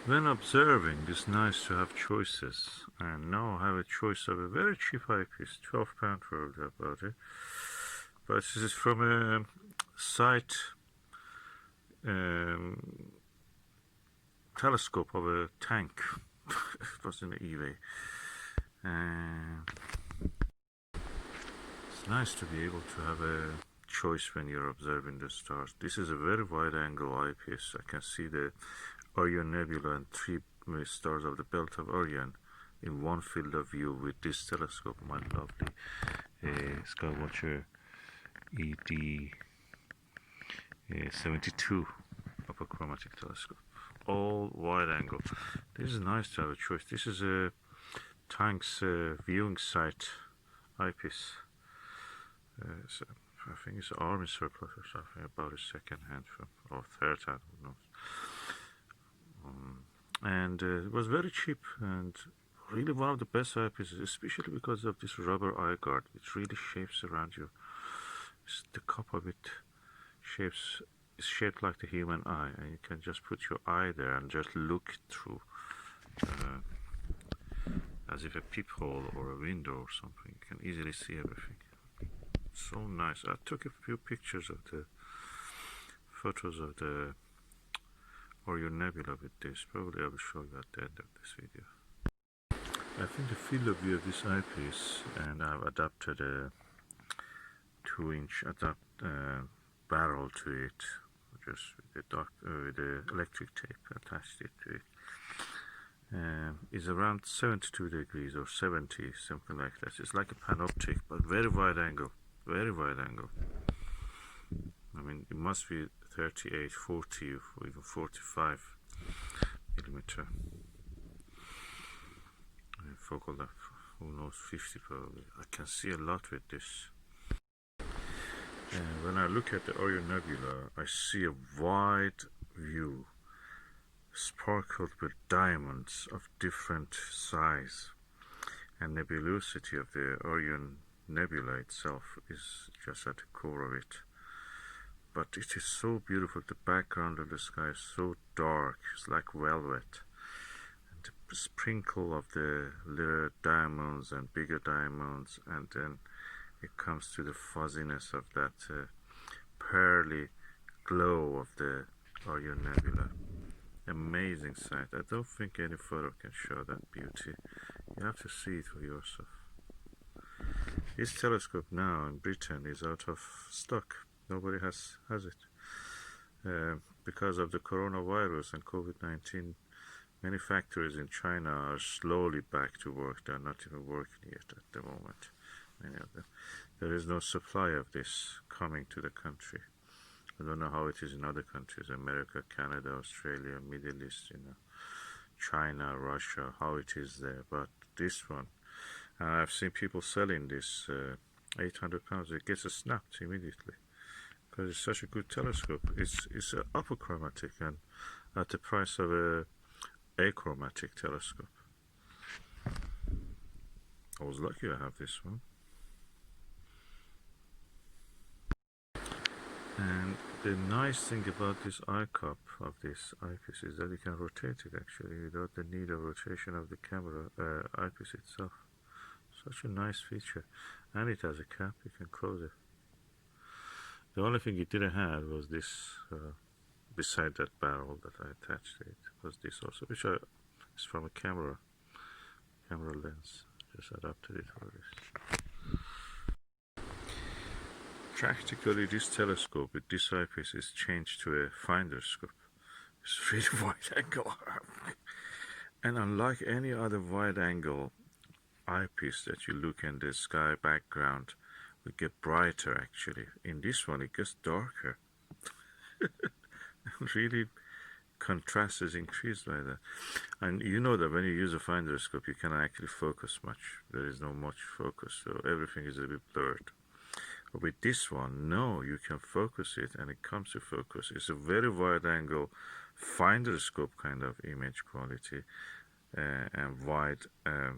When observing, it's nice to have choices, and now I have a choice of a very cheap eyepiece, £12 for about it. But this is from a site um, telescope of a tank. It was in the eBay. It's nice to be able to have a choice when you're observing the stars. This is a very wide angle eyepiece. I can see the Orion Nebula and three stars of the belt of Orion in one field of view with this telescope, my lovely Skywatcher ED 72 apochromatic telescope. All wide angle. This is nice to have a choice. This is a tank's viewing site eyepiece. So I think it's army surplus or something, about a second hand or third hand, who knows. And it was very cheap and really one of the best eyepieces, especially because of this rubber eye guard, which really shapes around you. The cup of it is shaped like the human eye, and you can just put your eye there and just look through, as if a peephole or a window or something. You can easily see everything. So nice. I took a few pictures of the photos of the Orion Nebula with this. Probably I will show you at the end of this video. I think the field of view of this eyepiece, and I've adapted a 2-inch barrel to it, just with the electric tape, attached it to it, is around 72 degrees or 70, something like that. It's like a panoptic, but very wide angle. Very wide angle. I mean, it must be 38, 40, or even 45 millimeter. Focal length, who knows, 50 probably. I can see a lot with this. And when I look at the Orion Nebula, I see a wide view, sparkled with diamonds of different size, and nebulosity of the Orion Nebula itself is just at the core of it. But it is so beautiful. The background of the sky is so dark, it's like velvet. And the sprinkle of the little diamonds and bigger diamonds, and then it comes to the fuzziness of that pearly glow of the Orion Nebula. Amazing sight. I don't think any photo can show that beauty. You have to see it for yourself. This telescope now in Britain is out of stock. Nobody has it. Because of the coronavirus and COVID-19, many factories in China are slowly back to work. They're not even working yet at the moment, many of them. There is no supply of this coming to the country. I don't know how it is in other countries, America, Canada, Australia, Middle East, China, Russia, how it is there. But this one, I've seen people selling this £800. It gets snapped immediately because it's such a good telescope. It's apochromatic and at the price of a achromatic telescope. I was lucky I have this one. And the nice thing about this eye cup of this eyepiece is that you can rotate it actually without the need of rotation of the camera eyepiece itself. Such a nice feature. And it has a cap, you can close it. The only thing it didn't have was this, beside that barrel that I attached to it, was this also, which is from a camera lens. Just adapted it for this. Practically, this telescope with this eyepiece is changed to a finder scope. It's really wide angle. And unlike any other wide angle eyepiece that you look in the sky background, will get brighter actually. In this one, it gets darker. Really, contrast is increased by that. And you know that when you use a finder scope, you cannot actually focus much. There is no much focus, so everything is a bit blurred. But with this one, no, you can focus it and it comes to focus. It's a very wide angle finder scope kind of image quality and wide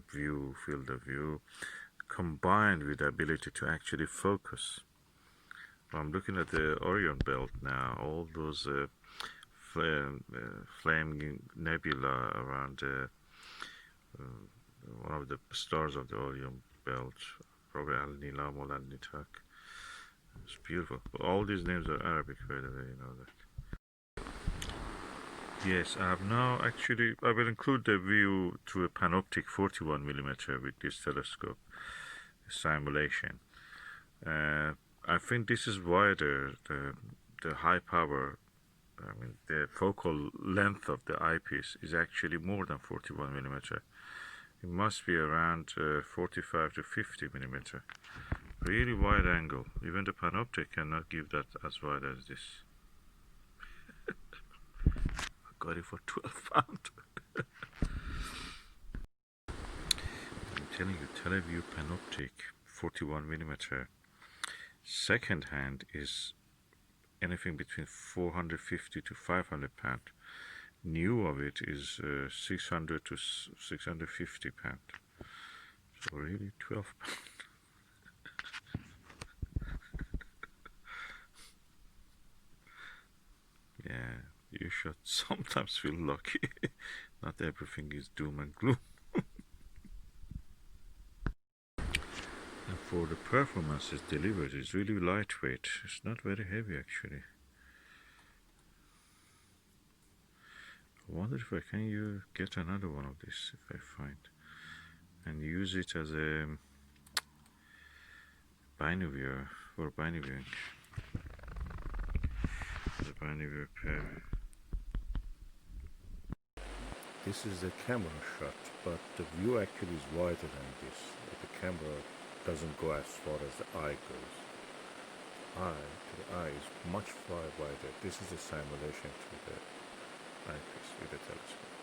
field of view, combined with the ability to actually focus. I'm looking at the Orion belt now. All those flaming nebula around one of the stars of the Orion belt, probably Al Nilam or Al Nitak. It's beautiful. But all these names are Arabic, by the way, you know that. Yes, I have now actually, I will include the view through a panoptic 41 millimeter with this telescope simulation. I think this is wider, the high power, I mean, the focal length of the eyepiece is actually more than 41 millimeter. It must be around 45 to 50 millimeter. Really wide angle. Even the panoptic cannot give that as wide as this. I got it for 12 pounds. I'm telling you, Teleview panoptic 41 millimeter. Second hand is anything between 450 to 500 pound. New of it is 600 to 650 pound. So really 12 pound. Yeah, you should sometimes feel lucky. Not everything is doom and gloom. And for the performance it's delivered, it's really lightweight. It's not very heavy actually. I wonder if I can get another one of this if I find, and use it as a binocular for binocular. The binocular pair. This is the camera shot, but the view actually is wider than this. The camera doesn't go as far as the eye goes. The eye is much far wider. This is a simulation to the eyepiece with the telescope.